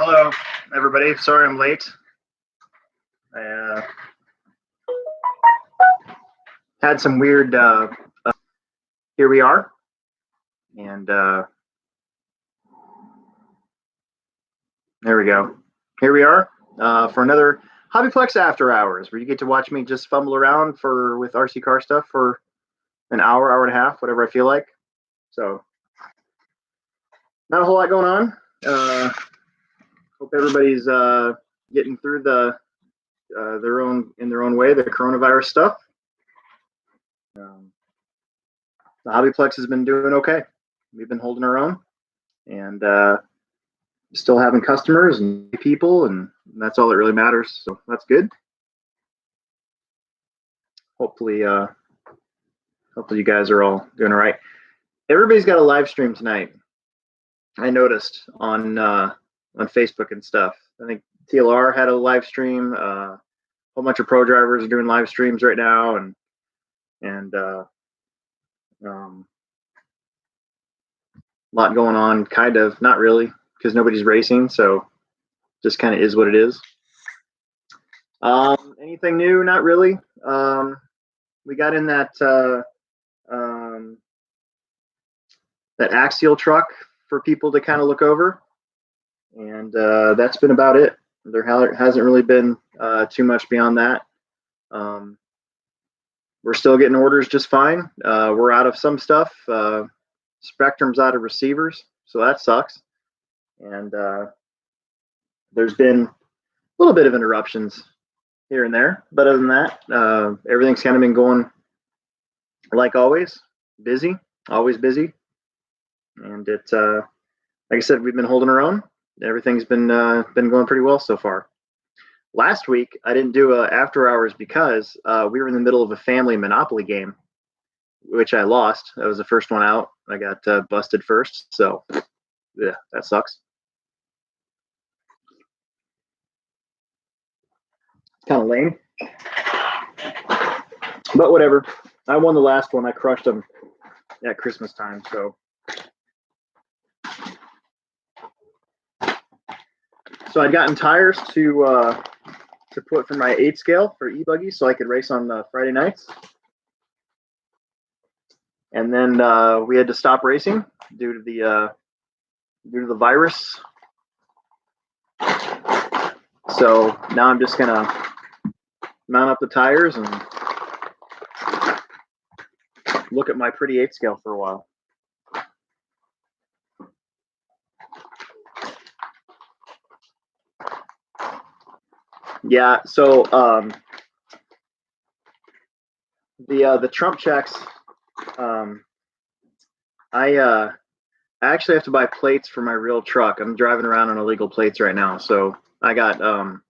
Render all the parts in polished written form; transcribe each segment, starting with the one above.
Hello, everybody. Sorry I'm late. I had some weird. Here we are, and there we go. Here we are for another HobbyPlex After Hours, where you get to watch me just fumble around with RC car stuff for an hour, hour and a half, whatever I feel like. So, not a whole lot going on. Hope everybody's getting through their own way, the coronavirus stuff. The HobbyPlex has been doing okay. We've been holding our own, and still having customers and people, and that's all that really matters. So that's good. Hopefully you guys are all doing all right. Everybody's got a live stream tonight. I noticed on Facebook and stuff. I think TLR had a live stream. A whole bunch of pro drivers are doing live streams right now, and a lot going on. Kind of, not really, because nobody's racing, so just kind of is what it is. Anything new? Not really. We got in that axial truck for people to kind of look over, and that's been about it. There hasn't really been too much beyond that. We're still getting orders just fine. We're out of some stuff. Spectrum's out of receivers, so that sucks. And there's been a little bit of interruptions here and there, but other than that, everything's kind of been going like always, always busy. And it's like I said, we've been holding our own. Everything's been going pretty well so far. Last week I didn't do after hours because we were in the middle of a family Monopoly game, which I lost. I was the first one out. I got busted first, so yeah, that sucks. Kind of lame, but whatever. I won the last one. I crushed them at Christmas time, so I'd gotten tires to put for my 8 scale for e-buggy, so I could race on Friday nights. And then we had to stop racing due to the virus. So now I'm just gonna mount up the tires and look at my pretty 8 scale for a while. Yeah, so the Trump checks, I actually have to buy plates for my real truck. I'm driving around on illegal plates right now, so I got to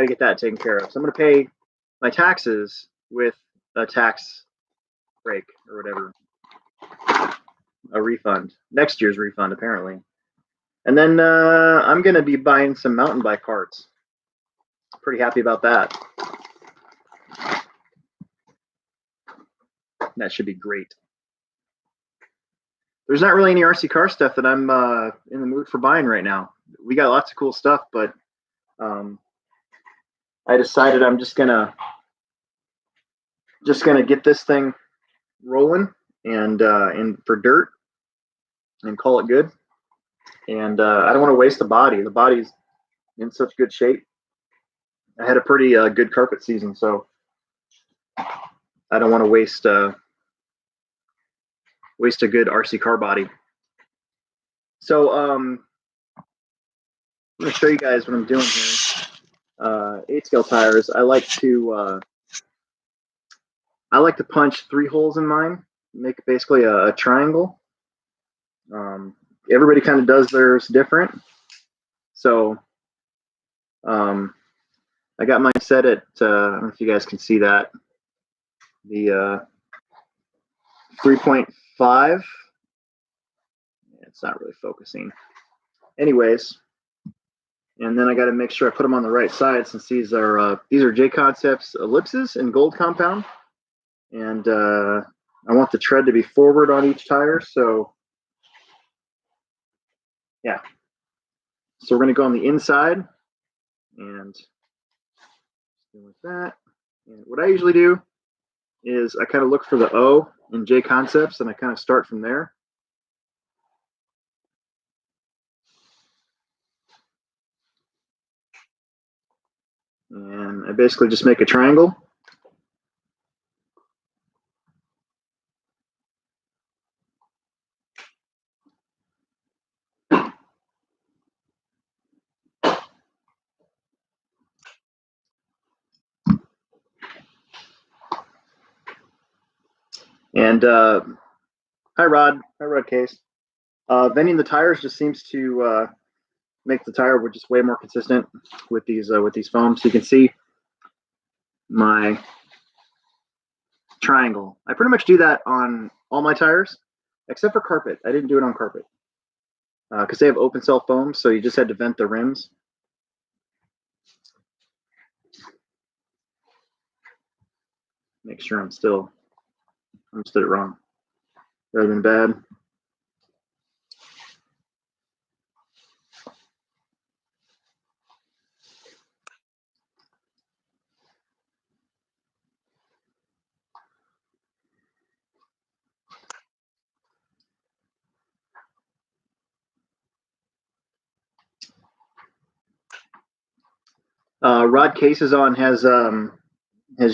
get that taken care of. So I'm gonna pay my taxes with a tax break or whatever, a refund, next year's refund apparently. And then I'm gonna be buying some mountain bike parts. Pretty happy about that. That should be great. There's not really any RC car stuff that I'm in the mood for buying right now. We got lots of cool stuff, but I decided I'm just gonna get this thing rolling and for dirt and call it good. And I don't want to waste the body. The body's in such good shape. I had a pretty good carpet season, so I don't want to waste a good RC car body. So I'm going to show you guys what I'm doing here. 8 scale tires. I like to punch 3 holes in mine, make basically a triangle. Everybody kind of does theirs different. So I got mine set at I don't know if you guys can see that, the 3.5. It's not really focusing. Anyways, and then I got to make sure I put them on the right side, since these are J Concepts ellipses in gold compound, and I want the tread to be forward on each tire. So yeah, So we're going to go on the inside and with that. And what I usually do is I kind of look for the O in J concepts and I kind of start from there. And I basically just make a triangle. And hi Rod Case. Venting the tires just seems to make the tire just way more consistent with these foams. So you can see my triangle. I pretty much do that on all my tires, except for carpet. I didn't do it on carpet because they have open cell foam, so you just had to vent the rims. Make sure I'm still understood it wrong. Rather than bad. Rod Cases on has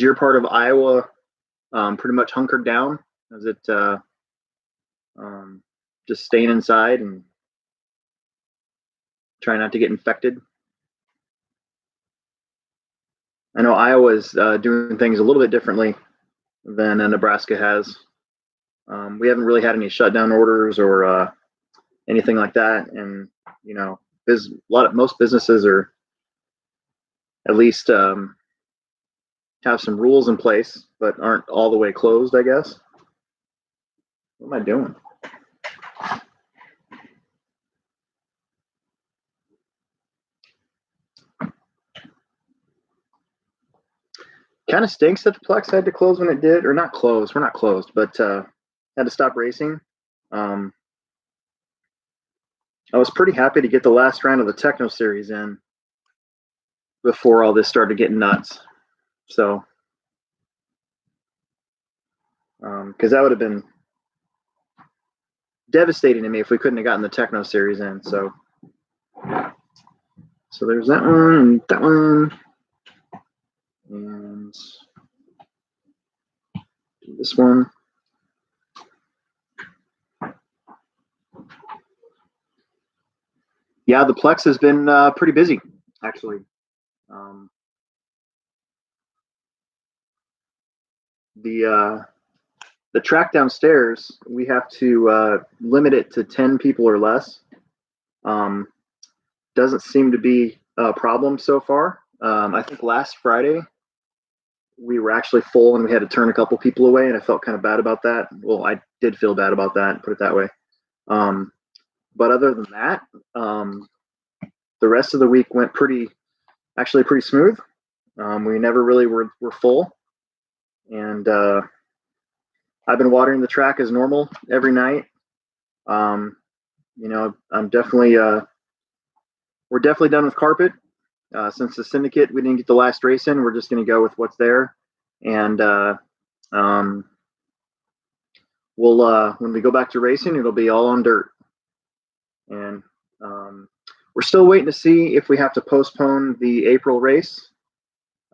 your part of Iowa pretty much hunkered down? Is it just staying inside and trying not to get infected? I know Iowa is doing things a little bit differently than Nebraska has. We haven't really had any shutdown orders or anything like that, and you know, most businesses are at least have some rules in place, but aren't all the way closed, I guess. What am I doing? Kind of stinks that the Plex had to close when it did, or not close. We're not closed, but had to stop racing. I was pretty happy to get the last round of the Techno Series in before all this started getting nuts. So, because that would have been devastating to me if we couldn't have gotten the Techno Series in. So there's that one and that one, and this one. Yeah, the Plex has been pretty busy, actually. The track downstairs, we have to limit it to 10 people or less. Doesn't seem to be a problem so far. I think last Friday we were actually full and we had to turn a couple people away, and I felt kind of bad about that. Well, I did feel bad about that, put it that way. But other than that, the rest of the week went pretty smooth. We never really were full, and I've been watering the track as normal every night. You know, I'm definitely we're definitely done with carpet. Since the syndicate, we didn't get the last race in, we're just going to go with what's there. And we'll when we go back to racing, it'll be all on dirt. And we're still waiting to see if we have to postpone the April race.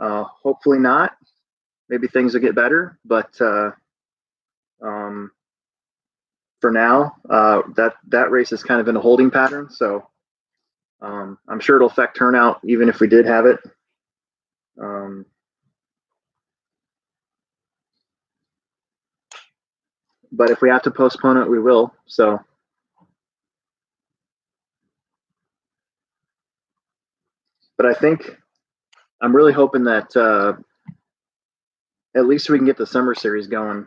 Hopefully not. Maybe things will get better, but for now, that race is kind of in a holding pattern. So I'm sure it'll affect turnout even if we did have it. But if we have to postpone it, we will. So but I think I'm really hoping that at least we can get the summer series going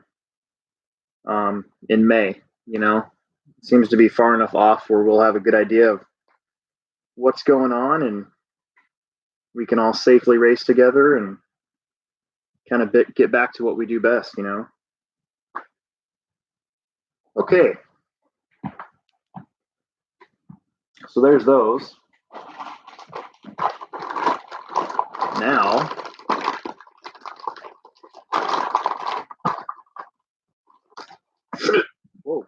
in May. You know, it seems to be far enough off where we'll have a good idea of what's going on, and we can all safely race together and kind of get back to what we do best. You know. Okay. So there's those. now whoa,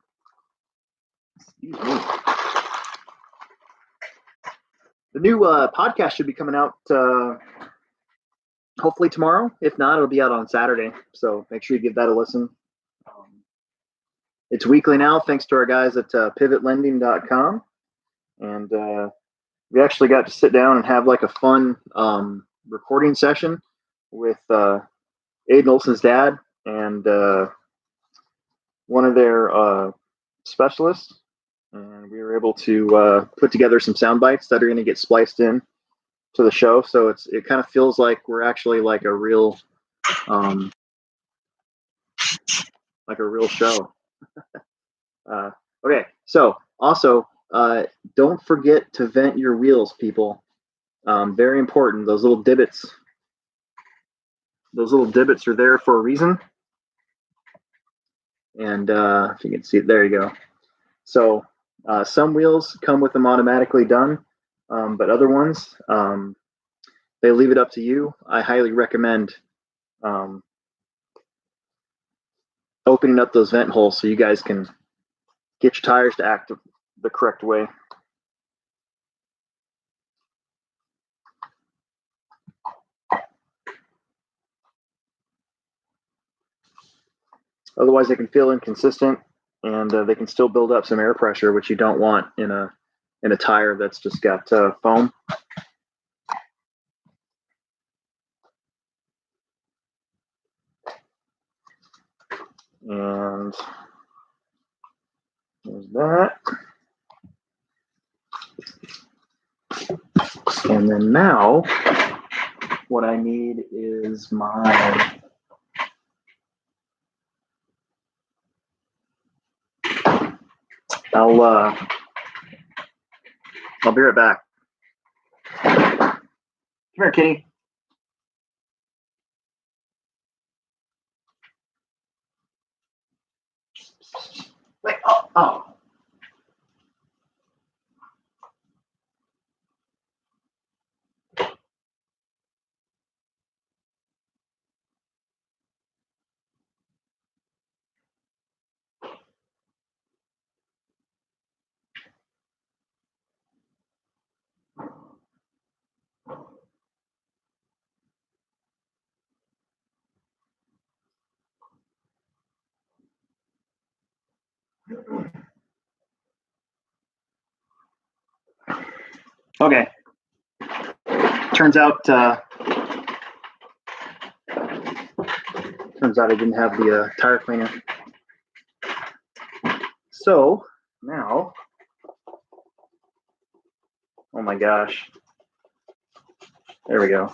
excuse me. The new podcast should be coming out hopefully tomorrow. If not, it'll be out on Saturday. So make sure you give that a listen. It's weekly now, thanks to our guys at pivotlending.com. And we actually got to sit down and have like a fun recording session with Aiden Olson's dad and one of their specialists. And we were able to put together some sound bites that are going to get spliced in to the show. So it kind of feels like we're actually like a real show. Okay, so also don't forget to vent your wheels, people. Very important. Those little divots are there for a reason. And if you can see it, there you go. So some wheels come with them automatically done, but other ones, they leave it up to you. I highly recommend opening up those vent holes so you guys can get your tires to act the correct way. Otherwise, they can feel inconsistent, and they can still build up some air pressure, which you don't want in a tire that's just got foam. And there's that. And then now, what I need is my I'll be right back. Come here, kitty. Wait, oh. Okay. Turns out I didn't have the tire cleaner. So now, oh my gosh, there we go.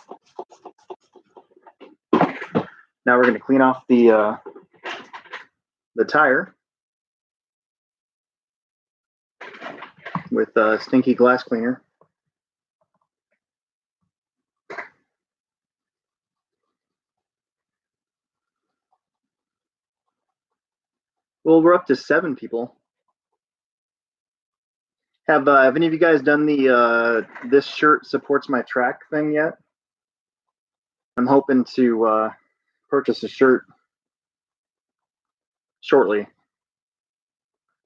Now we're going to clean off the tire with stinky glass cleaner. Well, we're up to 7 people. Have any of you guys done the this shirt supports my track thing yet? I'm hoping to purchase a shirt shortly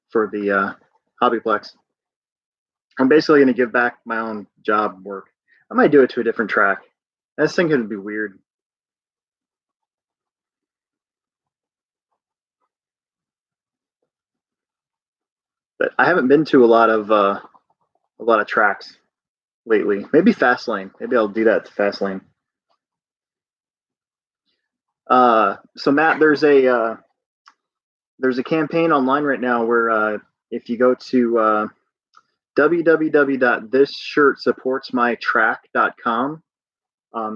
for the HobbyPlex. I'm basically going to give back my own job work. I might do it to a different track. I just think it would be weird. But I haven't been to a lot of tracks lately. Maybe fast lane. Maybe I'll do that to fast lane. So Matt, there's a campaign online right now where if you go to www.thisshirtsupportsmytrack.com,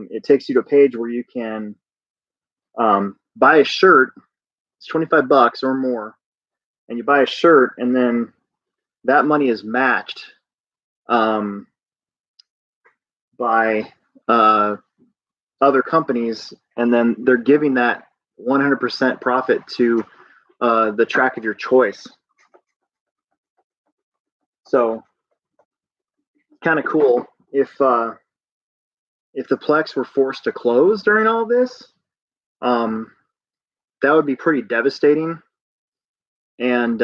it takes you to a page where you can buy a shirt. It's $25 or more, and you buy a shirt, and then that money is matched by other companies, and then they're giving that 100% profit to the track of your choice. So kind of cool if if the Plex were forced to close during all this, that would be pretty devastating. And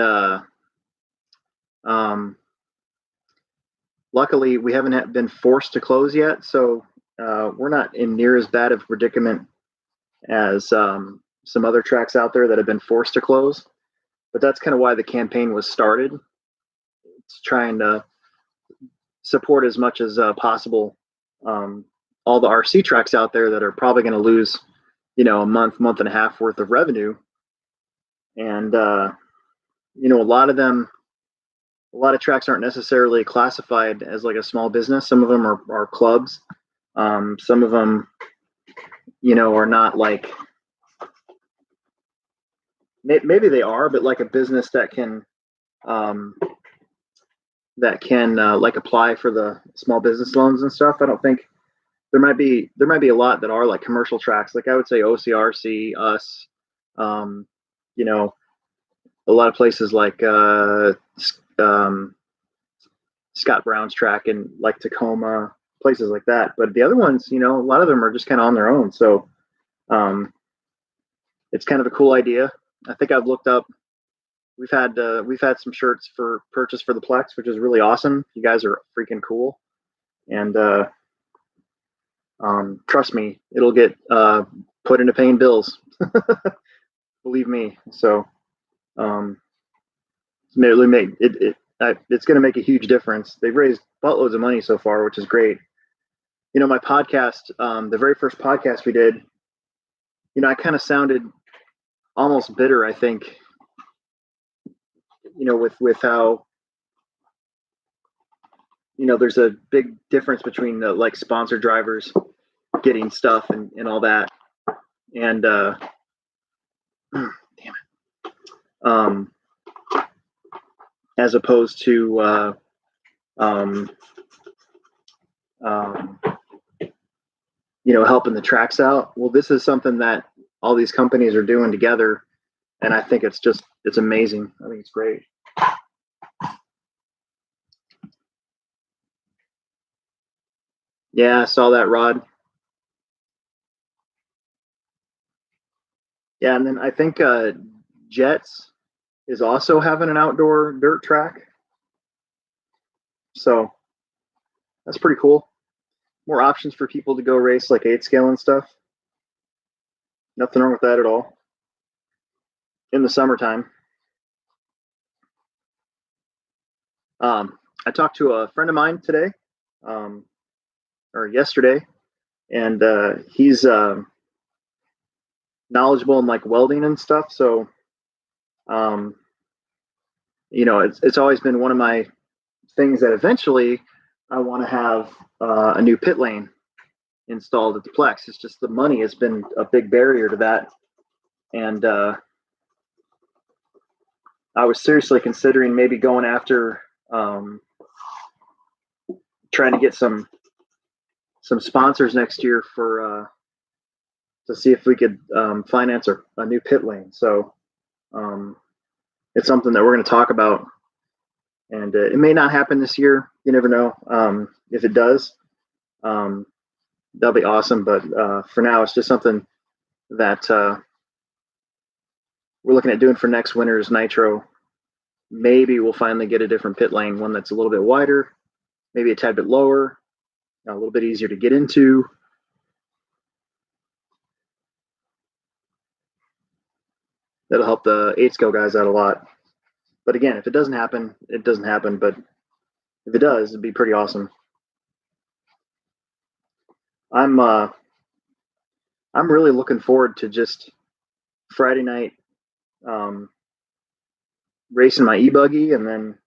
luckily, we haven't been forced to close yet, so we're not in near as bad of a predicament as some other tracks out there that have been forced to close. But that's kind of why the campaign was started. It's trying to support as much as possible all the RC tracks out there that are probably going to lose, a month and a half worth of revenue. And a lot of tracks aren't necessarily classified as like a small business. Some of them are clubs. Some of them, are not like, maybe they are, but like a business that can like apply for the small business loans and stuff. I don't think there might be a lot that are like commercial tracks. Like I would say OCRC, us, a lot of places like Scott Brown's track and like Tacoma, places like that. But the other ones, a lot of them are just kind of on their own. So it's kind of a cool idea. I think I've looked up. We've had some shirts for purchase for the Plex, which is really awesome. You guys are freaking cool, and trust me, it'll get put into paying bills. Believe me. So it's going to make a huge difference. They've raised buttloads of money so far, which is great. My podcast, the very first podcast we did, I kind of sounded almost bitter, I think, with how, there's a big difference between the like sponsor drivers getting stuff and all that. And damn it. As opposed to helping the tracks out. Well, this is something that all these companies are doing together, and I think it's amazing. I think it's great. Yeah, I saw that, Rod. Yeah, and then I think Jets is also having an outdoor dirt track. So that's pretty cool. More options for people to go race like 8 scale and stuff. Nothing wrong with that at all. In the summertime. I talked to a friend of mine today, or yesterday, and he's knowledgeable in like welding and stuff. So, it's always been one of my things that eventually I want to have a new pit lane installed at the Plex. It's just the money has been a big barrier to that, and I was seriously considering maybe going after trying to get some sponsors next year for to see if we could finance a new pit lane. So it's something that we're going to talk about, and it may not happen this year. You never know. If it does, that'll be awesome. But for now, it's just something that we're looking at doing for next winter's Nitro. Maybe we'll finally get a different pit lane, one that's a little bit wider, maybe a tad bit lower, a little bit easier to get into. That'll help the 8 scale guys out a lot. But again, if it doesn't happen, it doesn't happen. But if it does, it'd be pretty awesome. I'm really looking forward to just Friday night racing my e-buggy, and then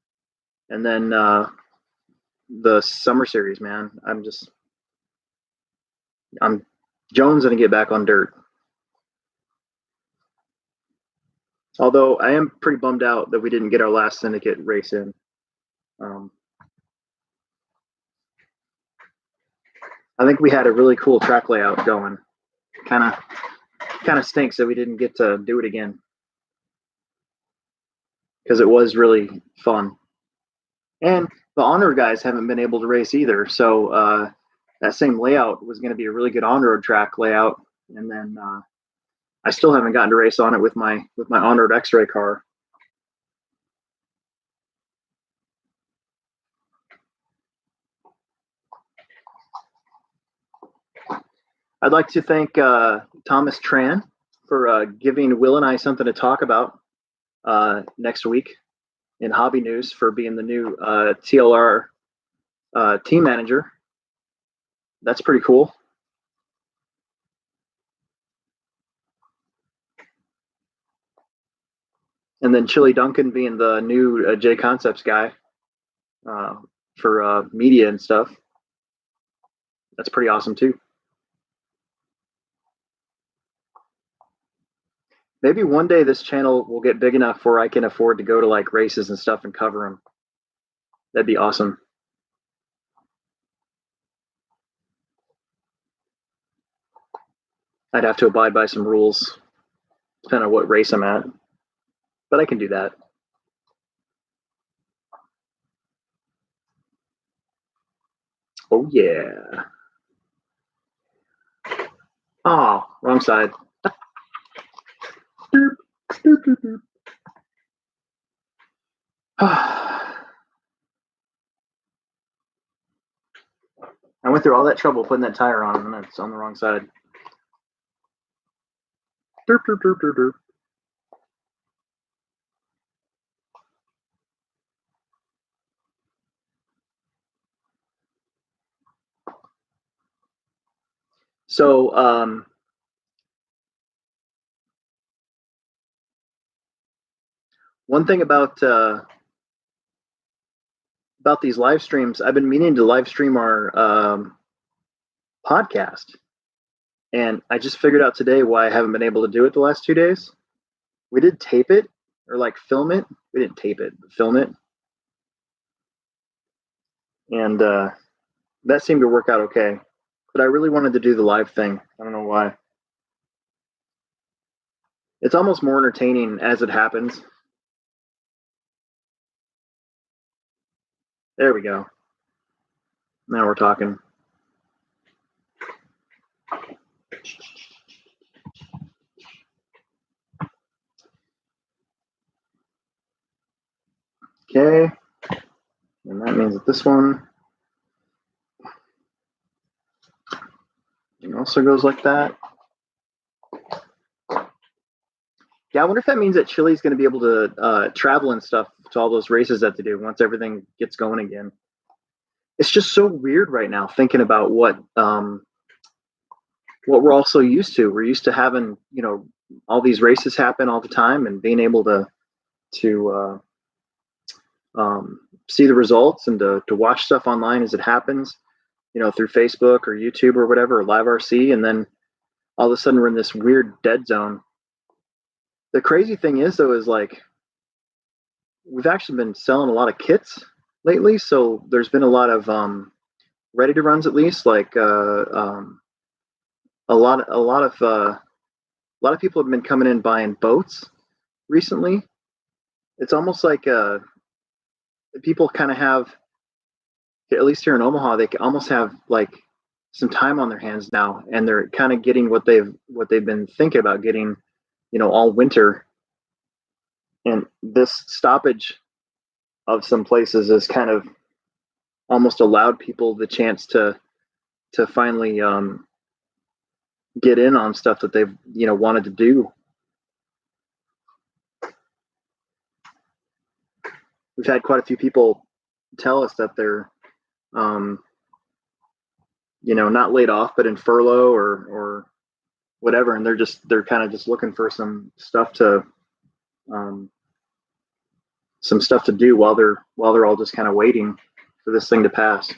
the summer series, man. I'm Jones gonna get back on dirt. Although I am pretty bummed out that we didn't get our last syndicate race in. I think we had a really cool track layout going. Kind of stinks that we didn't get to do it again, because it was really fun. And the Honor guys haven't been able to race either, so that same layout was going to be a really good on-road track layout, and then I still haven't gotten to race on it with my on-road X-ray car. I'd like to thank Thomas Tran for giving Will and I something to talk about next week in hobby news, for being the new TLR team manager. That's pretty cool. And then Chili Duncan being the new J Concepts guy for media and stuff. That's pretty awesome too. Maybe one day this channel will get big enough where I can afford to go to like races and stuff and cover them. That'd be awesome. I'd have to abide by some rules, depending on what race I'm at. But I can do that. Oh yeah. Oh, wrong side. I went through all that trouble putting that tire on, and it's on the wrong side. Derp, derp, derp, derp, derp. So, one thing about these live streams, I've been meaning to live stream our podcast, and I just figured out today why I haven't been able to do it the last 2 days. We did tape it, or like film it. We didn't tape it, but film it, and that seemed to work out okay. But I really wanted to do the live thing. I don't know why. It's almost more entertaining as it happens. There we go. Now we're talking. Okay. And that means that this one also goes like that. Yeah, I wonder if that means that Chili's going to be able to travel and stuff to all those races that they do once everything gets going again. It's just so weird right now thinking about what we're all so used to. We're used to having, all these races happen all the time and being able to see the results and to watch stuff online as it happens, through Facebook or YouTube or whatever, or Live RC, and then all of a sudden we're in this weird dead zone. The crazy thing is, though, is like we've actually been selling a lot of kits lately, so there's been a lot of ready to runs, at least, like a lot of people have been coming in buying boats recently. It's almost like people kind of have, at least here in Omaha, they almost have like some time on their hands now, and they're kind of getting what they've been thinking about getting, all winter. And this stoppage of some places has kind of almost allowed people the chance to finally get in on stuff that they've wanted to do. We've had quite a few people tell us that they're not laid off, but in furlough or whatever, and they're kind of just looking for some stuff to do while they're all just kind of waiting for this thing to pass.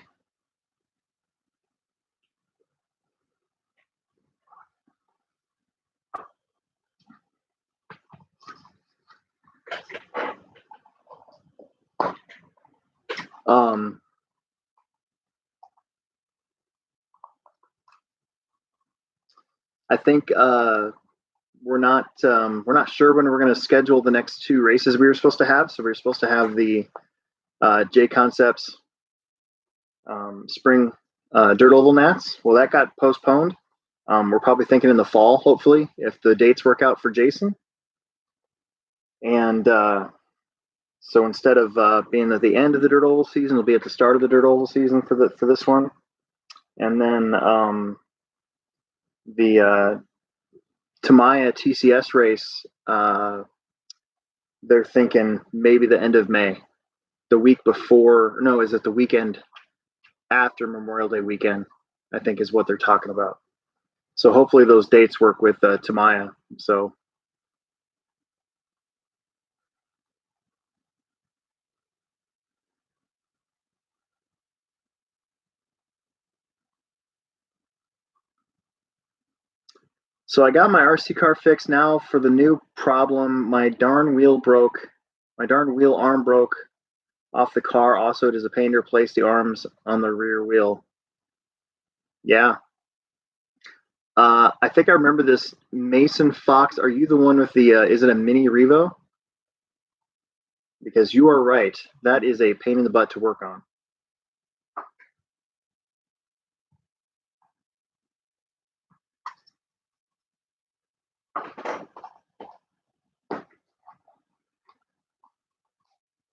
I think we're not sure when we're going to schedule the next 2 races we were supposed to have. So we were supposed to have the J Concepts spring Dirt oval nats. Well, that got postponed. We're probably thinking in the fall, hopefully, if the dates work out for Jason. And so instead of being at the end of the dirt oval season, it'll be at the start of the dirt oval season for this one. And then the Tamiya TCS race, they're thinking maybe the end of May, the week before. No, is it the weekend after Memorial Day weekend? I think is what they're talking about. So hopefully those dates work with Tamiya. So I got my RC car fixed now. For the new problem, my darn wheel broke. My darn wheel arm broke off the car. Also, it is a pain to replace the arms on the rear wheel. Yeah. I think I remember this. Mason Fox, are you the one with the, is it a mini Revo? Because you are right. That is a pain in the butt to work on.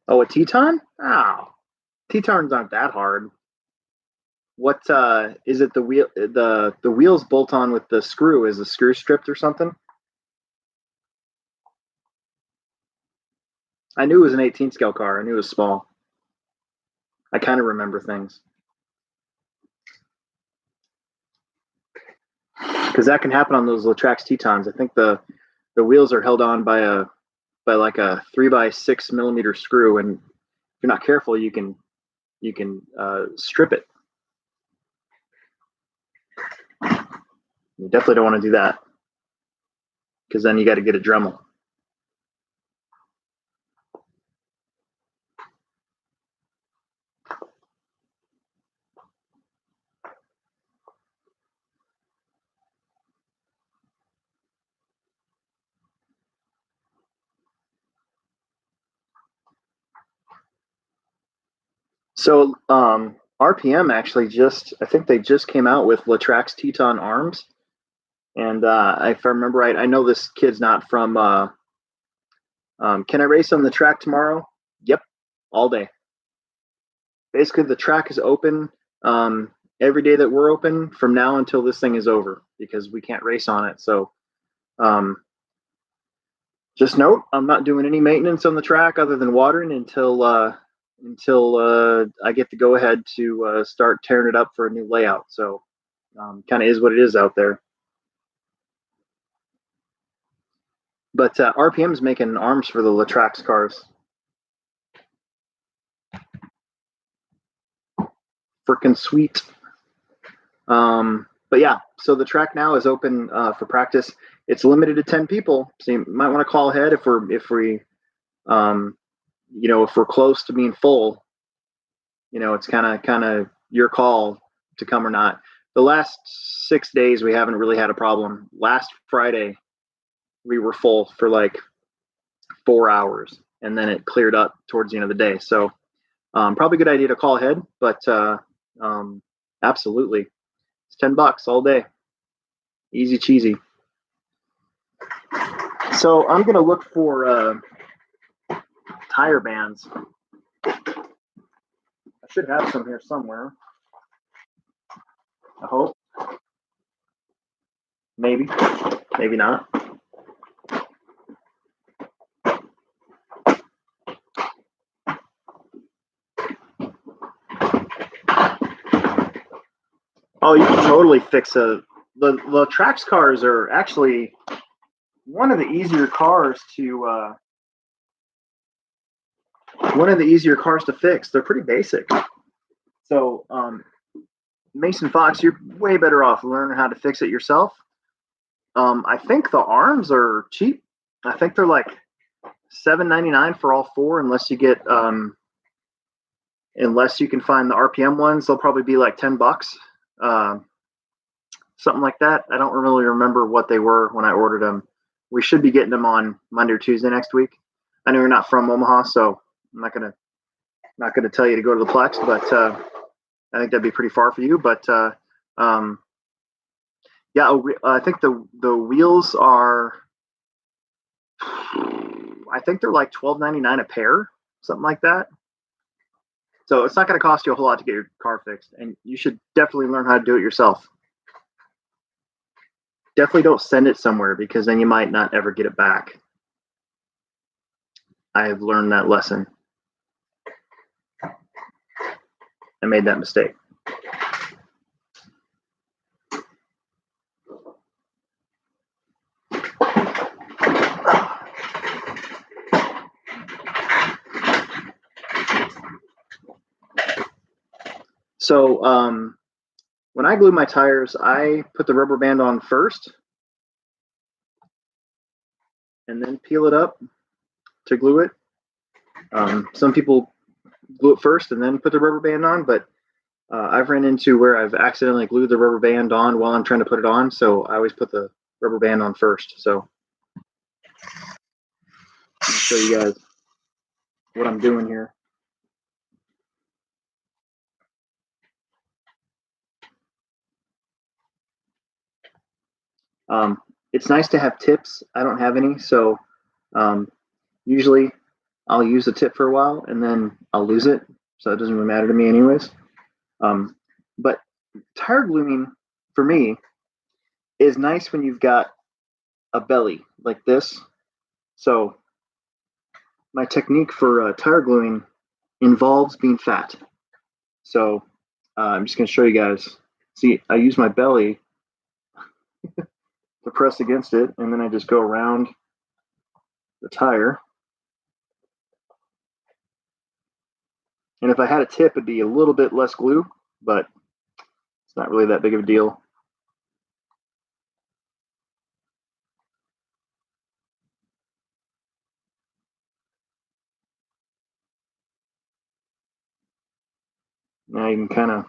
Oh, a Teton? Oh, Tetons aren't that hard. What is it? The wheel, the wheels bolt on with the screw. Is the screw stripped or something? I knew it was an 18 scale car. I knew it was small. I kind of remember things because that can happen on those Latrax Tetons. I think the wheels are held on by like a 3x6mm screw, and if you're not careful, you can strip it. You definitely don't want to do that because then you got to get a Dremel. So RPM actually I think they just came out with Latrax Teton arms. And if I remember right, I know this kid's not from. Can I race on the track tomorrow? Yep, all day. Basically, the track is open every day that we're open from now until this thing is over because we can't race on it. So just note, I'm not doing any maintenance on the track other than watering until I get the go ahead to start tearing it up for a new layout. So kind of is what it is out there. But RPM is making arms for the Latrax cars. Freaking sweet. But yeah, so the track now is open for practice. It's limited to 10 people, so you might want to call ahead if we're close to being full. It's kind of your call to come or not. The last 6 days we haven't really had a problem. Last Friday we were full for like 4 hours, and then it cleared up towards the end of the day. So probably a good idea to call ahead, but absolutely, it's $10 all day, easy cheesy. So I'm gonna look for tire bands. I should have some here somewhere. I hope. Maybe, maybe not. Oh, you can totally fix the Trax cars are actually one of the easier cars to fix. They're pretty basic. So Mason Fox, you're way better off learning how to fix it yourself. I think the arms are cheap. I think they're like $7.99 for all four, unless you get unless you can find the RPM ones. They'll probably be like $10, something like that. I don't really remember what they were when I ordered them. We should be getting them on Monday or Tuesday next week. I know you're not from Omaha, so I'm not gonna tell you to go to the Plex, but I think that'd be pretty far for you, but yeah, I think the wheels are, I think they're like $12.99 a pair, something like that. So it's not going to cost you a whole lot to get your car fixed, and you should definitely learn how to do it yourself. Definitely don't send it somewhere, because then you might not ever get it back. I have learned that lesson. I made that mistake. So when I glue my tires, I put the rubber band on first and then peel it up to glue it. Some people glue it first and then put the rubber band on, but I've ran into where I've accidentally glued the rubber band on while I'm trying to put it on, so I always put the rubber band on first. So I'll show you guys what I'm doing here. It's nice to have tips. I don't have any, so usually I'll use the tip for a while and then I'll lose it, so it doesn't really matter to me anyways. But tire gluing for me is nice when you've got a belly like this. So my technique for tire gluing involves being fat. So I'm just going to show you guys. See, I use my belly to press against it, and then I just go around the tire. And if I had a tip, it'd be a little bit less glue, but it's not really that big of a deal. Now you can kind of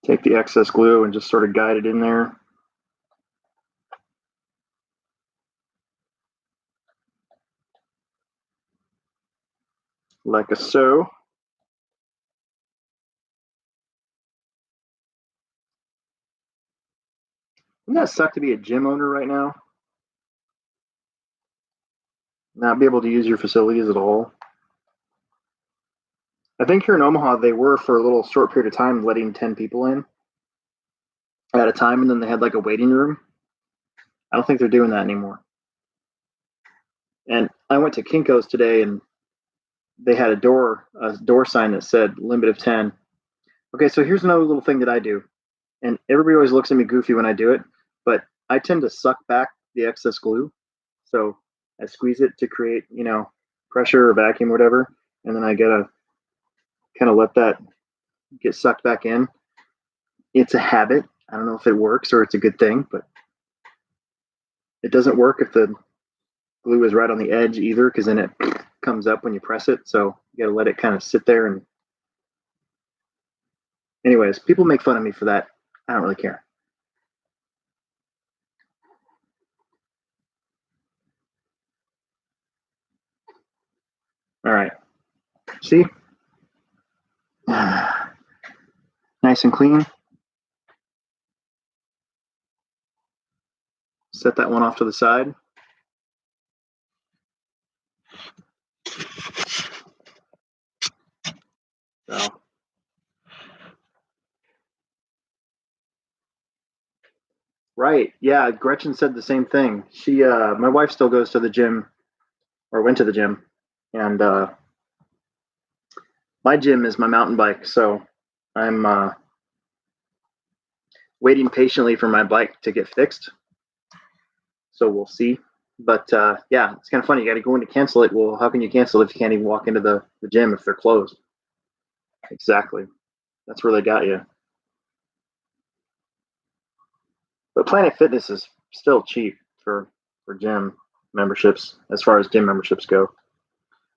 take the excess glue and just sort of guide it in there. Like so. Wouldn't that suck to be a gym owner right now? Not be able to use your facilities at all? I think here in Omaha, they were for a little short period of time letting 10 people in at a time, and then they had like a waiting room. I don't think they're doing that anymore. And I went to Kinko's today, and they had a door sign that said limit of 10. Okay, so here's another little thing that I do, and everybody always looks at me goofy when I do it, but I tend to suck back the excess glue. So I squeeze it to create, pressure or vacuum or whatever, and then I gotta kind of let that get sucked back in. It's a habit. I don't know if it works or it's a good thing, but it doesn't work if the glue is right on the edge either, because then it comes up when you press it. So you got to let it kind of sit there. And anyways, people make fun of me for that. I don't really care. All right. See? Nice and clean. Set that one off to the side. So. Right. Yeah. Gretchen said the same thing. My wife still goes to the gym, or went to the gym, and my gym is my mountain bike. So I'm waiting patiently for my bike to get fixed. So we'll see. But yeah, it's kind of funny. You got to go in to cancel it. Well, how can you cancel if you can't even walk into the gym if they're closed? Exactly. That's where they got you. But Planet Fitness is still cheap for gym memberships, as far as gym memberships go.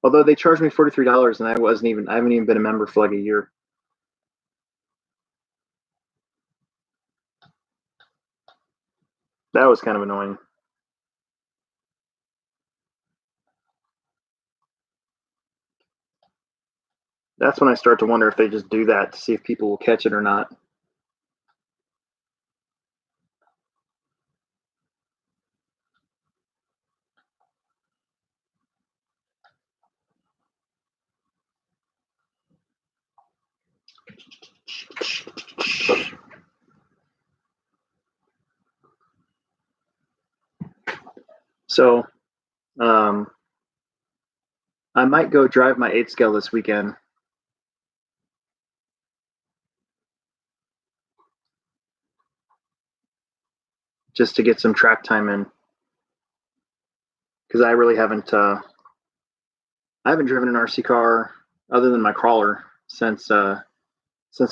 Although they charged me $43, and I haven't even been a member for like a year. That was kind of annoying. That's when I start to wonder if they just do that to see if people will catch it or not. So I might go drive my 8 scale this weekend. Just to get some track time in, because I really I haven't driven an RC car other than my crawler since the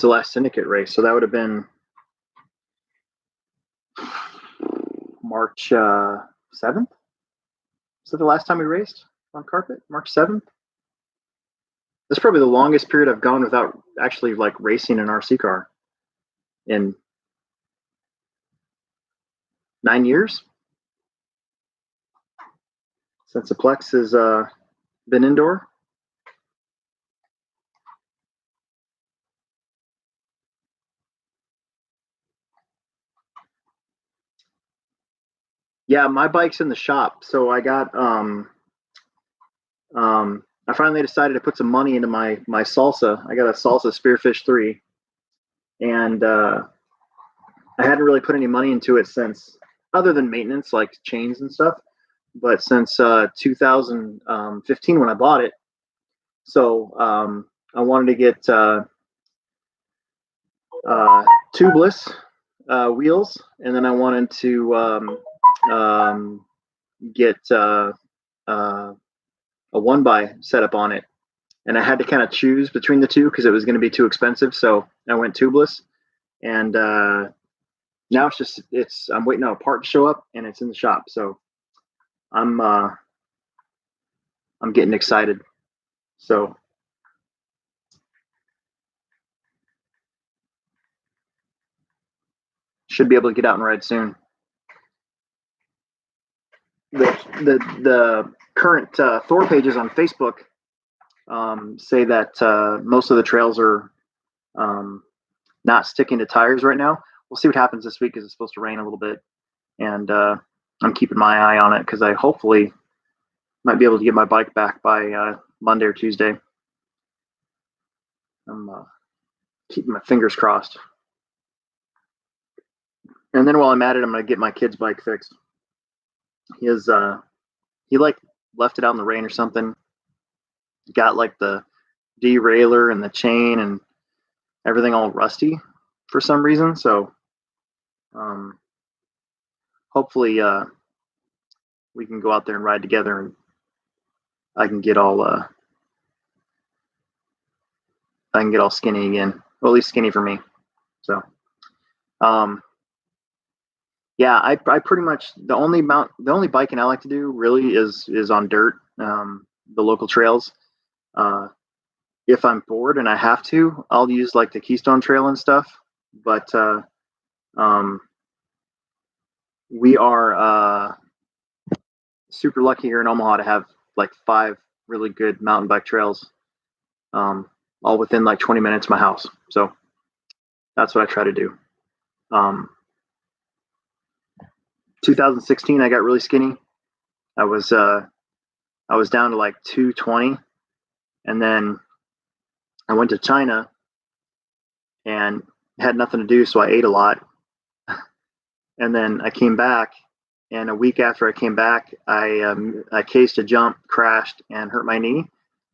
last syndicate race. So that would have been March 7th. Is that the last time we raced on carpet? March 7th. That's probably the longest period I've gone without actually like racing an RC car in 9 years since the Plex has been indoor. Yeah, my bike's in the shop, so I got I finally decided to put some money into my Salsa. I got a Salsa Spearfish 3, and I hadn't really put any money into it since, other than maintenance like chains and stuff, but since 2015 when I bought it. So I wanted to get tubeless wheels, and then I wanted to get a one by setup on it, and I had to kind of choose between the two because it was going to be too expensive. So I went tubeless, and now I'm waiting on a part to show up, and it's in the shop. So I'm getting excited. So should be able to get out and ride soon. The current Thor pages on Facebook say that most of the trails are not sticking to tires right now. We'll see what happens this week because it's supposed to rain a little bit, and I'm keeping my eye on it because I hopefully might be able to get my bike back by Monday or Tuesday. I'm keeping my fingers crossed. And then while I'm at it, I'm gonna get my kid's bike fixed. He like left it out in the rain or something. Got like the derailleur and the chain and everything all rusty for some reason. So hopefully we can go out there and ride together, and I can get all skinny again. Well, at least skinny for me. So yeah, I pretty much the only biking I like to do really is on dirt, the local trails. If I'm bored and I have to, I'll use like the Keystone Trail and stuff. But we are super lucky here in Omaha to have like 5 really good mountain bike trails, all within like 20 minutes of my house. So that's what I try to do. 2016, I got really skinny. I was down to like 220, and then I went to China and had nothing to do, so I ate a lot. And then I came back, and a week after I came back, I cased a jump, crashed, and hurt my knee,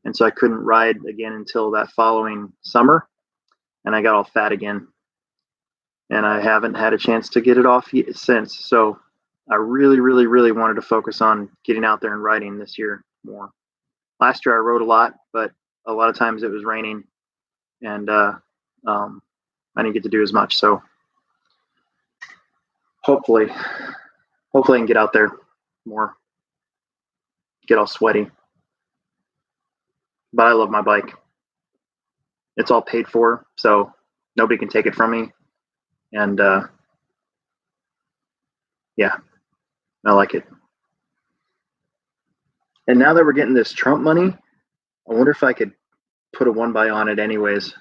and so I couldn't ride again until that following summer, and I got all fat again, and I haven't had a chance to get it off since. So I really, really, really wanted to focus on getting out there and riding this year more. Last year I rode a lot, but a lot of times it was raining, and I didn't get to do as much. So hopefully I can get out there more, get all sweaty. But I love my bike. It's all paid for, so nobody can take it from me. And yeah, I like it. And now that we're getting this Trump money, I wonder if I could put a 1x on it anyways,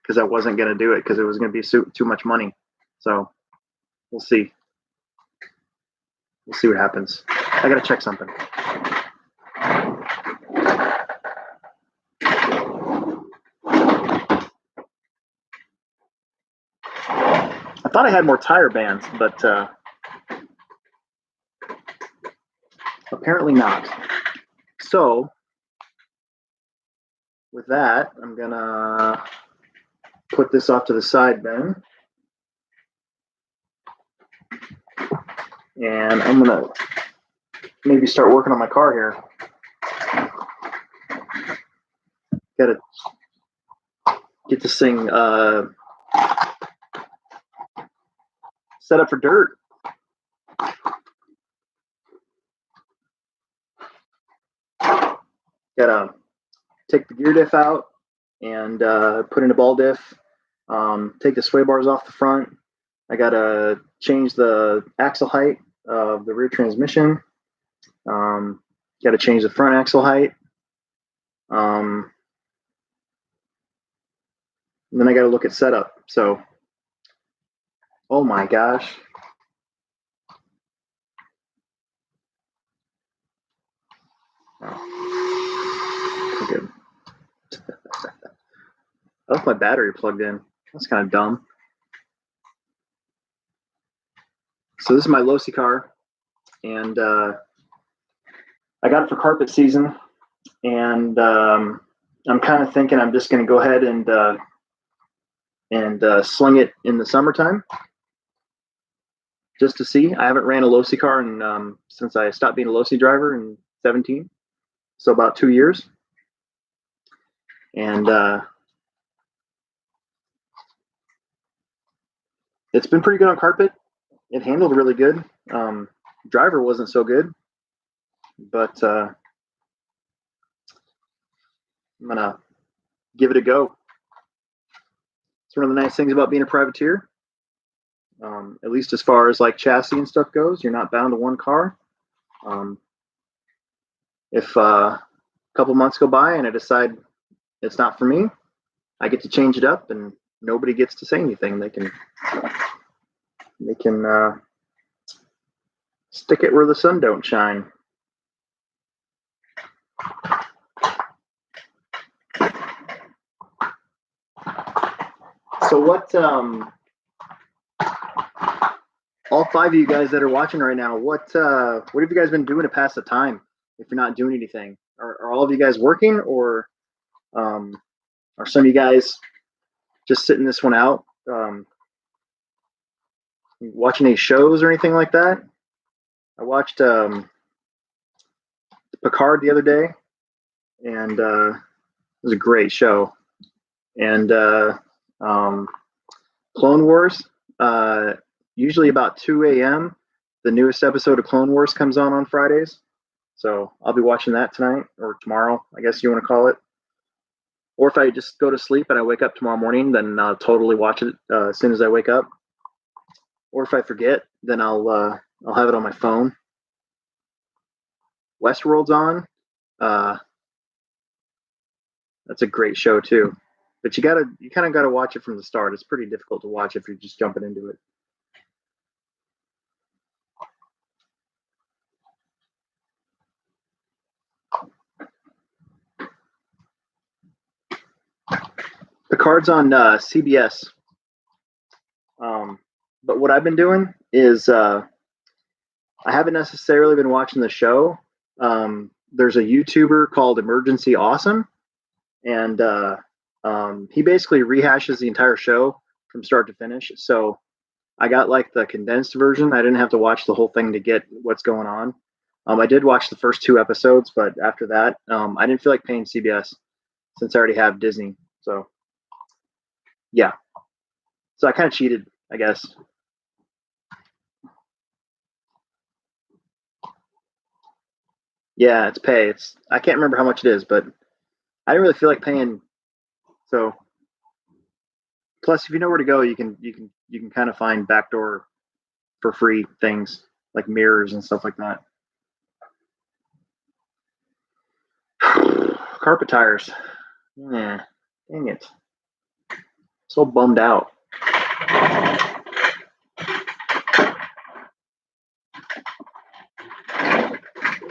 because I wasn't going to do it because it was going to be too much money. So we'll see. We'll see what happens. I got to check something. I thought I had more tire bands, but apparently not. So with that, I'm going to put this off to the side then. And I'm going to maybe start working on my car here. Got to get this thing set up for dirt. Gotta take the gear diff out and put in a ball diff. Take the sway bars off the front. I gotta change the axle height of the rear transmission. Gotta change the front axle height. And then I gotta look at setup. So, oh my gosh. Oh, good. I left my battery plugged in. That's kind of dumb. So this is my Losi car, and I got it for carpet season, and I'm kind of thinking I'm just going to go ahead and sling it in the summertime, just to see. I haven't ran a Losi car in, since I stopped being a Losi driver in 17, so about 2 years, and it's been pretty good on carpet. It handled really good. Driver wasn't so good, but I'm gonna give it a go. It's one of the nice things about being a privateer. At least as far as like chassis and stuff goes, you're not bound to one car. If a couple months go by and I decide it's not for me, I get to change it up, and nobody gets to say anything. They can stick it where the sun don't shine. So what? All 5 of you guys that are watching right now, what have you guys been doing to pass the time? If you're not doing anything, are all of you guys working, or are some of you guys just sitting this one out, watching any shows or anything like that? I watched Picard the other day, and it was a great show. And Clone Wars, usually about 2 a.m. the newest episode of Clone Wars comes on Fridays. So I'll be watching that tonight, or tomorrow, I guess you want to call it. Or if I just go to sleep and I wake up tomorrow morning, then I'll totally watch it as soon as I wake up. Or if I forget, then I'll have it on my phone. Westworld's on. That's a great show too. But you kind of gotta watch it from the start. It's pretty difficult to watch if you're just jumping into it. The card's on CBS. But what I've been doing is I haven't necessarily been watching the show. There's a YouTuber called Emergency Awesome, and he basically rehashes the entire show from start to finish. So I got like the condensed version. I didn't have to watch the whole thing to get what's going on. I did watch the first 2 episodes, but after that, I didn't feel like paying CBS since I already have Disney. So yeah, so I kind of cheated, I guess. Yeah, it's pay. I can't remember how much it is, but I didn't really feel like paying. So plus, if you know where to go, you can kind of find backdoor for free things like mirrors and stuff like that. Carpet tires. Yeah, dang it. So bummed out.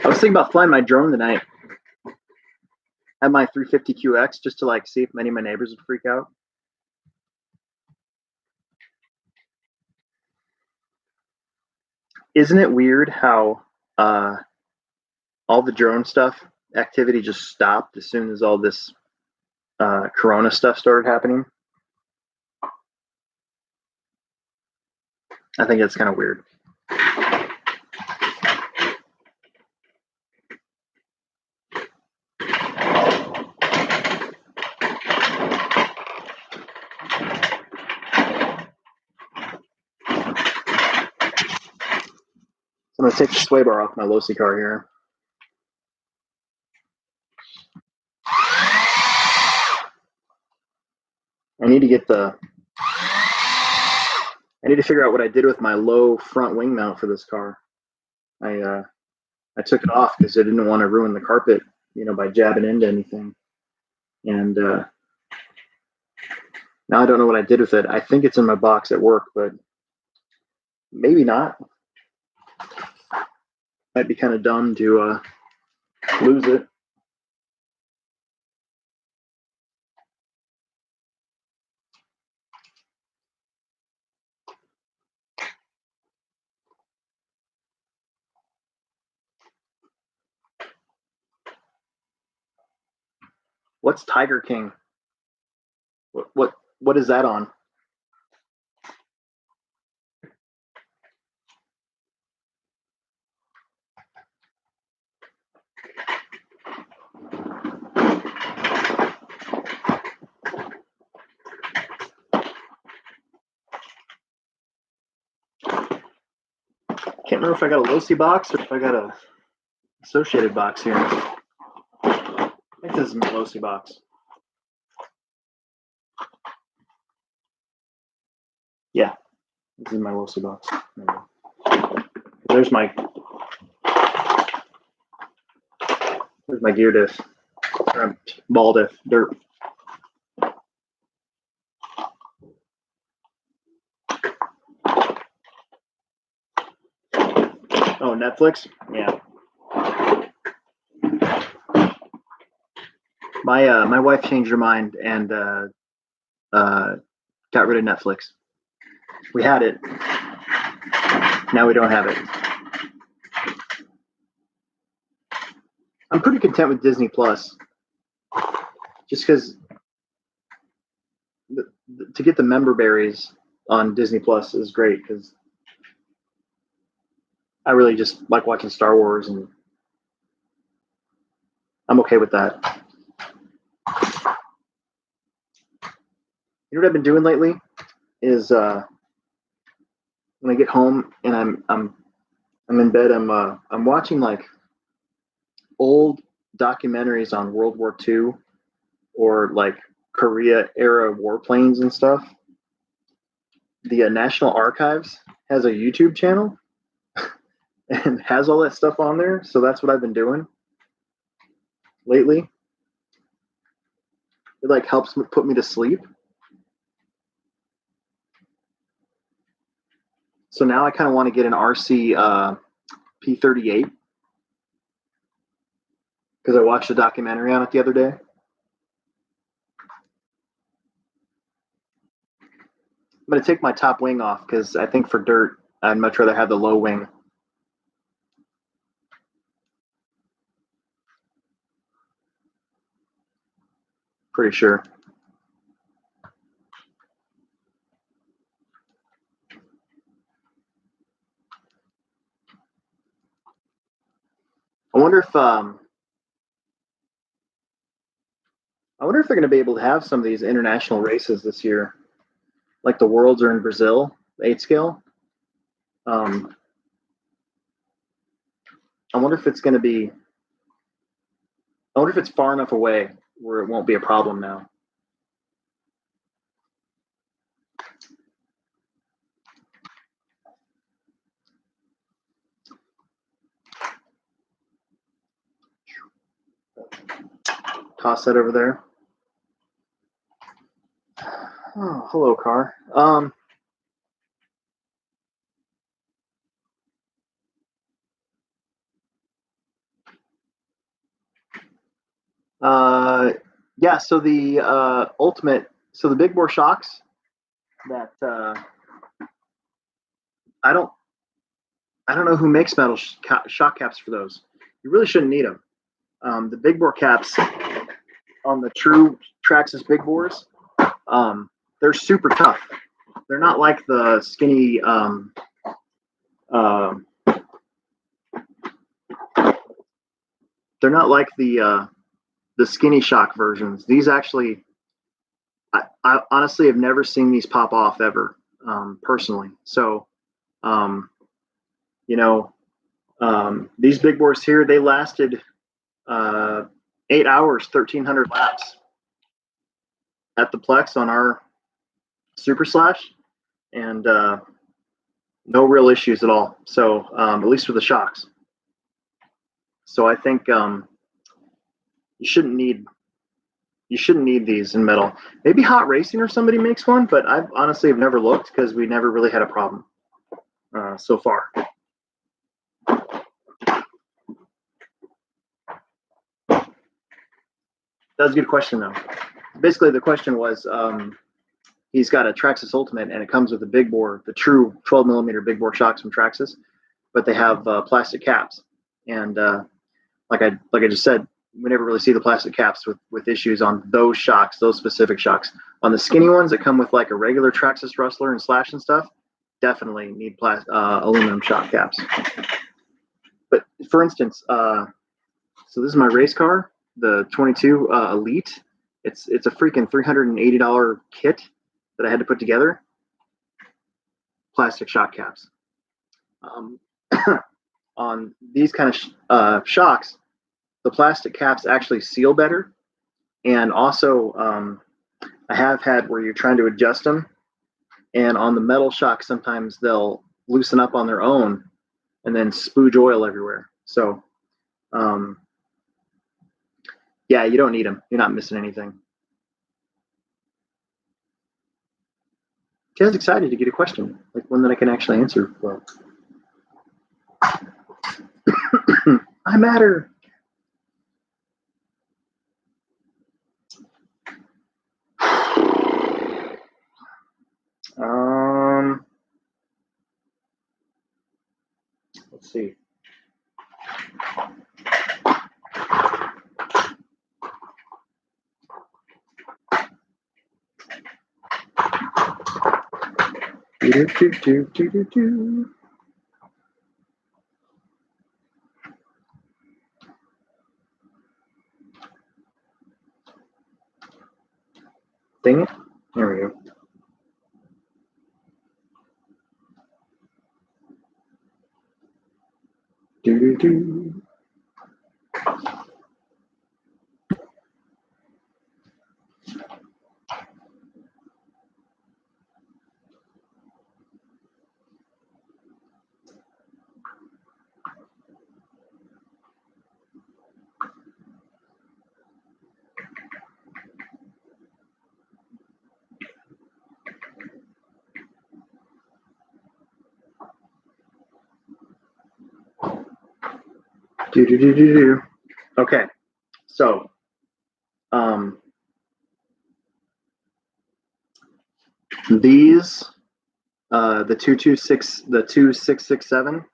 I was thinking about flying my drone tonight. Had my 350QX just to like see if many of my neighbors would freak out. Isn't it weird how all the drone stuff activity just stopped as soon as all this Corona stuff started happening? I think it's kind of weird. I'm going to take the sway bar off my Losi car here. I need to figure out what I did with my low front wing mount for this car. I took it off because I didn't want to ruin the carpet, by jabbing into anything. And now I don't know what I did with it. I think it's in my box at work, but maybe not. Might be kind of dumb to lose it. What's Tiger King? What is that on? Can't remember if I got a Losi box or if I got a associated box here. I think this is my Losi box. Yeah, this is my Losi box. There's my gear diff. Ball diff. Dirt. Oh, Netflix? Yeah. My wife changed her mind and got rid of Netflix. We had it. Now we don't have it. I'm pretty content with Disney Plus. Just because to get the member berries on Disney Plus is great because I really just like watching Star Wars and I'm okay with that. You know what I've been doing lately is when I get home and I'm in bed, I'm watching like old documentaries on World War II or like Korea era warplanes and stuff. The National Archives has a YouTube channel and has all that stuff on there. So that's what I've been doing lately. It like helps put me to sleep. So now I kind of want to get an RC P38 because I watched a documentary on it the other day. I'm going to take my top wing off because I think for dirt, I'd much rather have the low wing. Pretty sure. I wonder if they're going to be able to have some of these international races this year, like the Worlds are in Brazil, 8 scale. I wonder if it's going to be. I wonder if it's far enough away where it won't be a problem now. Toss that over there. Oh, hello, car. Uh, yeah. So the so the big bore shocks that I don't, I don't know who makes metal shock caps for those. You really shouldn't need them. The big bore caps on the true Traxxas big bores, they're super tough. They're not like the skinny. Uh, they're not like the skinny shock versions. These actually, I honestly have never seen these pop off ever, personally. So, um, you know, these big bores here, they lasted 8 hours, 1,300 laps at the Plex on our Super Slash, and no real issues at all. So, at least with the shocks. So I think you shouldn't need these in metal. Maybe Hot Racing or somebody makes one, but I honestly have never looked because we never really had a problem so far. That was a good question, though. Basically, the question was, he's got a Traxxas Ultimate, and it comes with a big bore, the true 12 millimeter big bore shocks from Traxxas, but they have plastic caps. And like I just said, we never really see the plastic caps with issues on those shocks, those specific shocks. On the skinny ones that come with like a regular Traxxas Rustler and Slash and stuff, definitely need aluminum shock caps. But for instance, so this is my race car, the 22 Elite. It's a freaking $380 kit that I had to put together. Plastic shock caps. On these kind of shocks, the plastic caps actually seal better, and also I have had where you're trying to adjust them, and on the metal shock sometimes they'll loosen up on their own and then spooge oil everywhere. So yeah, you don't need them. You're not missing anything. I was excited to get a question, like one that I can actually answer well. I matter. Let's see. Dang it. There we go. Do. Okay, so these the 2667,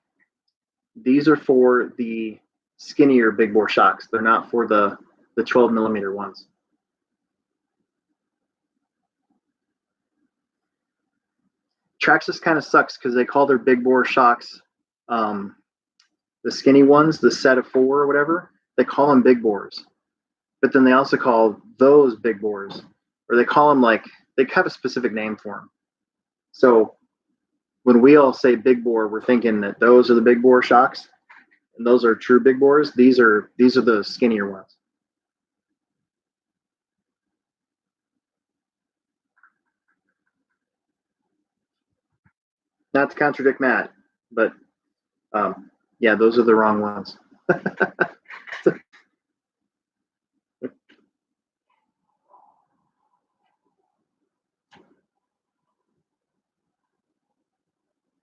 these are for the skinnier big bore shocks. They're not for the 12 millimeter ones. Traxxas kind of sucks because they call their big bore shocks the skinny ones, the set of 4 or whatever. They call them big bores, but then they also call those big bores, or they call them like they have a specific name for them. So when we all say big bore, we're thinking that those are the big bore shocks, and those are true big bores. These are the skinnier ones. Not to contradict Matt, but yeah, those are the wrong ones.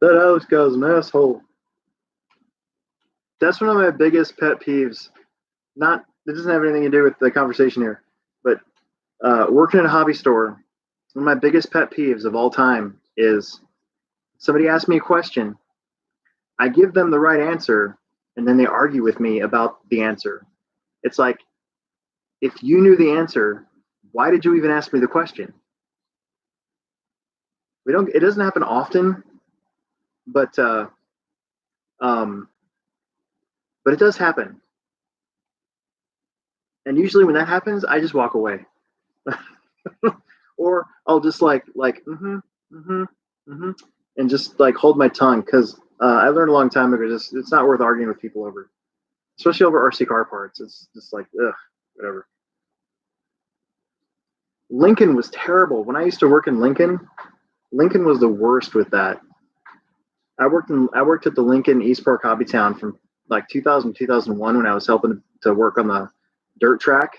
That Alex guy's an asshole. That's one of my biggest pet peeves. Not it doesn't have anything to do with the conversation here, but working at a hobby store, one of my biggest pet peeves of all time is somebody asks me a question, I give them the right answer, and then they argue with me about the answer. It's like, if you knew the answer, why did you even ask me the question? It doesn't happen often, but um, but it does happen. And usually when that happens, I just walk away. Or I'll just mm-hmm, mm-hmm, mm-hmm, and just like hold my tongue because I learned a long time ago. It's not worth arguing with people over, especially over RC car parts. It's just like ugh, whatever. Lincoln was terrible when I used to work in Lincoln. Lincoln was the worst with that. I worked at the Lincoln East Park Hobby Town from like 2000 2001 when I was helping to work on the dirt track.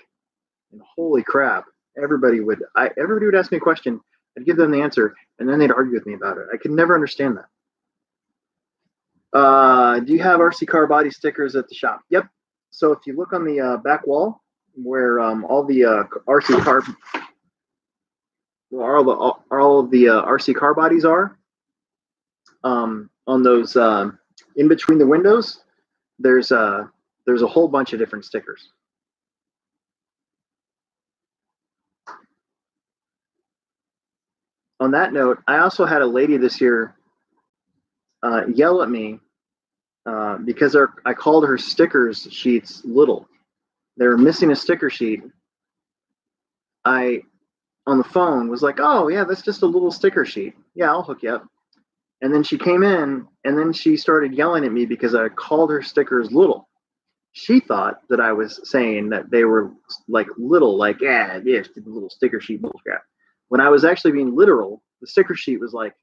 And holy crap, everybody would ask me a question, I'd give them the answer, and then they'd argue with me about it. I could never understand that. Do you have RC car body stickers at the shop? Yep. So if you look on the back wall where all the RC car all of the RC car bodies are, on those in between the windows, there's a whole bunch of different stickers. On that note, I also had a lady this year yell at me because I called her stickers sheets little. They were missing a sticker sheet. I, on the phone, was like, oh, yeah, that's just a little sticker sheet. Yeah, I'll hook you up. And then she came in, and then she started yelling at me because I called her stickers little. She thought that I was saying that they were like little, like, yeah, just a little sticker sheet bullcrap. When I was actually being literal, the sticker sheet was like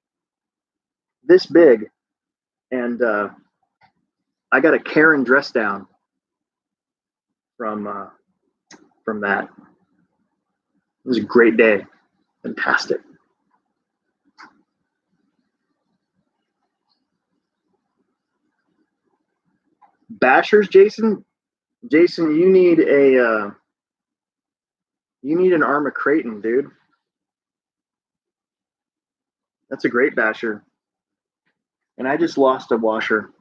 this big, and I got a Karen dress down from that. It was a great day, fantastic. Bashers, Jason. Jason, you need an Arma Creighton, dude. That's a great basher. And I just lost a washer.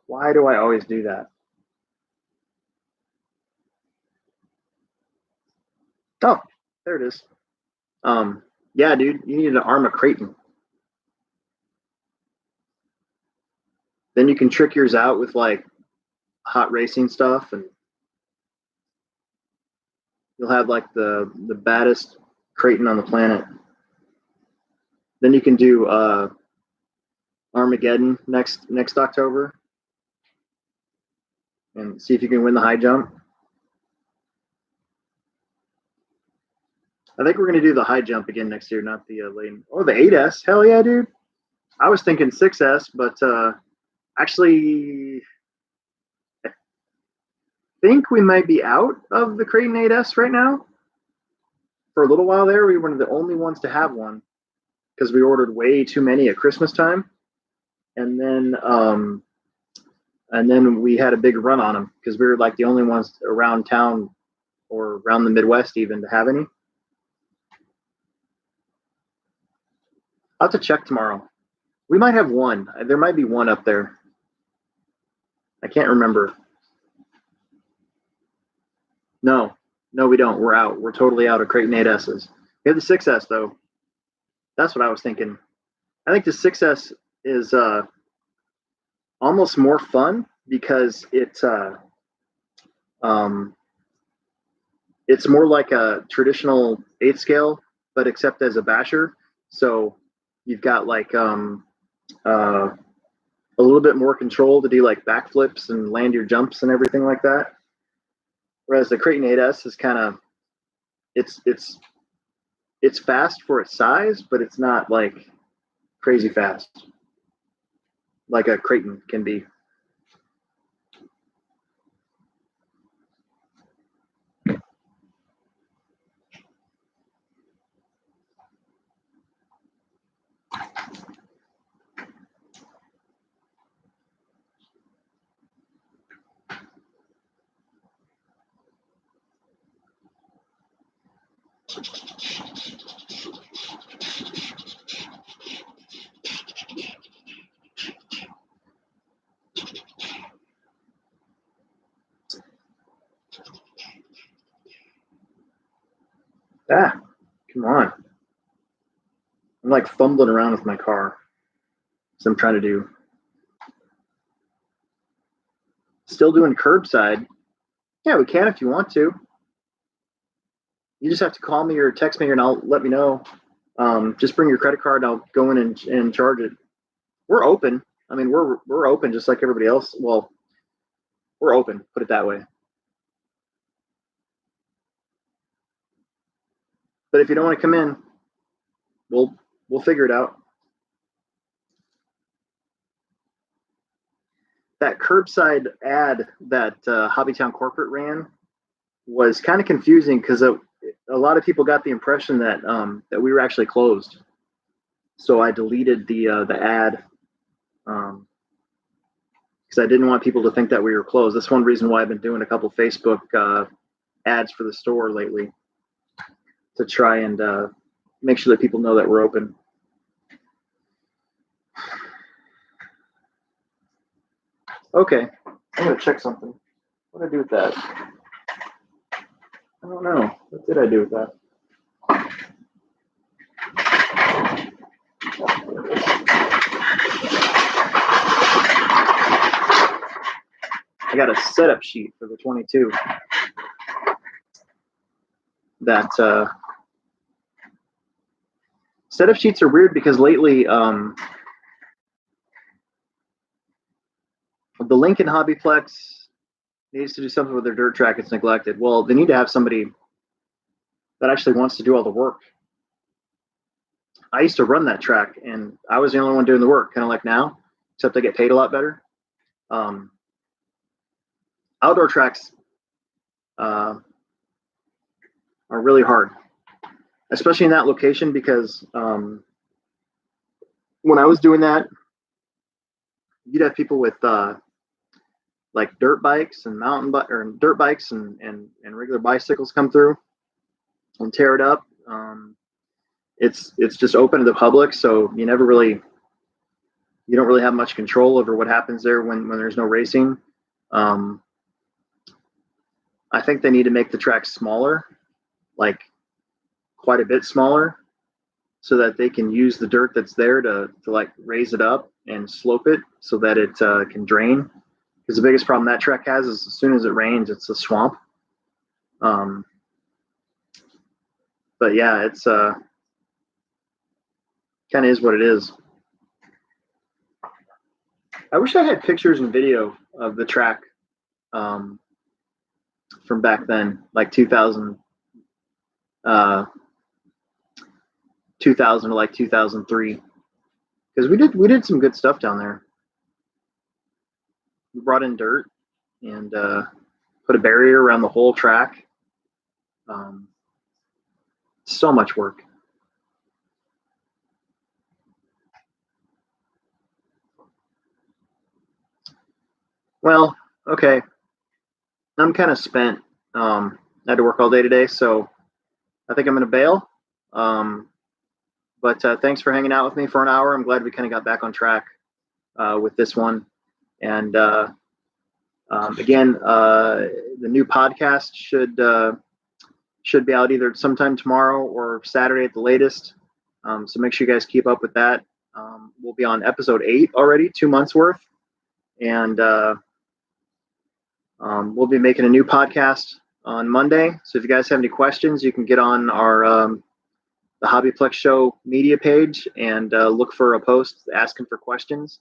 Why do I always do that? Oh, there it is. Yeah, dude, you need an Arma Creighton. Then you can trick yours out with like hot racing stuff, and you'll have like the baddest Creighton on the planet. Then you can do Armageddon next October, and see if you can win the high jump. I think we're going to do the high jump again next year, not the lane. Oh, the 8S. Hell yeah, dude. I was thinking 6S, but actually, I think we might be out of the Creighton 8S right now. For a little while there, we were one of the only ones to have one because we ordered way too many at Christmas time. And then we had a big run on them because we were like the only ones around town or around the Midwest even to have any. I'll have to check tomorrow. We might have one. There might be one up there. I can't remember. No, we don't. We're out. We're totally out of Creighton 8Ss. We have the 6S though. That's what I was thinking. I think the 6S is almost more fun because it's more like a traditional 8 scale, but except as a basher. So you've got like a little bit more control to do like backflips and land your jumps and everything like that. Whereas the Creighton 8S is kind of it's fast for its size, but it's not like crazy fast like a Creighton can be. Ah, come on. I'm like fumbling around with my car. So I'm trying to do. Still doing curbside. Yeah, we can if you want to. You just have to call me or text me and I'll let me know. Just bring your credit card and I'll go in and charge it. We're open. I mean, we're open just like everybody else. Well, we're open, put it that way. But if you don't want to come in, we'll figure it out. That curbside ad that Hobbytown Corporate ran was kind of confusing because a lot of people got the impression that that we were actually closed. So I deleted the ad because I didn't want people to think that we were closed. That's one reason why I've been doing a couple Facebook ads for the store lately to try and make sure that people know that we're open. Okay, I'm gonna check something. What did I do with that? I don't know. What did I do with that? I got a setup sheet for the 22. That setup sheets are weird because lately the Lincoln HobbyPlex needs to do something with their dirt track. It's neglected. Well, they need to have somebody that actually wants to do all the work. I used to run that track, and I was the only one doing the work, kind of like now, except I get paid a lot better. Outdoor tracks are really hard, especially in that location, because when I was doing that, you'd have people with like dirt bikes and dirt bikes and regular bicycles come through and tear it up. It's just open to the public, so you don't really have much control over what happens there when there's no racing. I think they need to make the track smaller, like quite a bit smaller, so that they can use the dirt that's there to like raise it up and slope it so that it can drain. Because the biggest problem that track has is as soon as it rains, it's a swamp. But yeah, it's kind of is what it is. I wish I had pictures and video of the track from back then, like 2000 to like 2003, because we did some good stuff down there. We brought in dirt and put a barrier around the whole track. So much work. Well, okay. I'm kind of spent. I had to work all day today, so I think I'm going to bail. But thanks for hanging out with me for an hour. I'm glad we kind of got back on track with this one. And again, the new podcast should be out either sometime tomorrow or Saturday at the latest. So make sure you guys keep up with that. We'll be on episode 8 already, 2 months worth. And we'll be making a new podcast on Monday. So if you guys have any questions, you can get on our the HobbyPlex Show media page and look for a post asking for questions.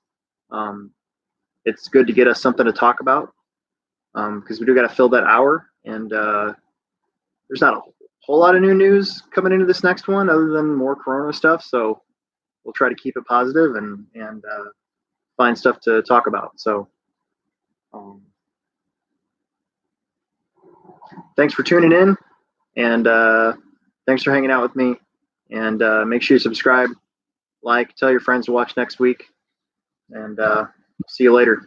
It's good to get us something to talk about because we do got to fill that hour. And there's not a whole lot of new news coming into this next one other than more Corona stuff. So we'll try to keep it positive and find stuff to talk about. So thanks for tuning in, and thanks for hanging out with me. And make sure you subscribe, like, tell your friends to watch next week, and see you later.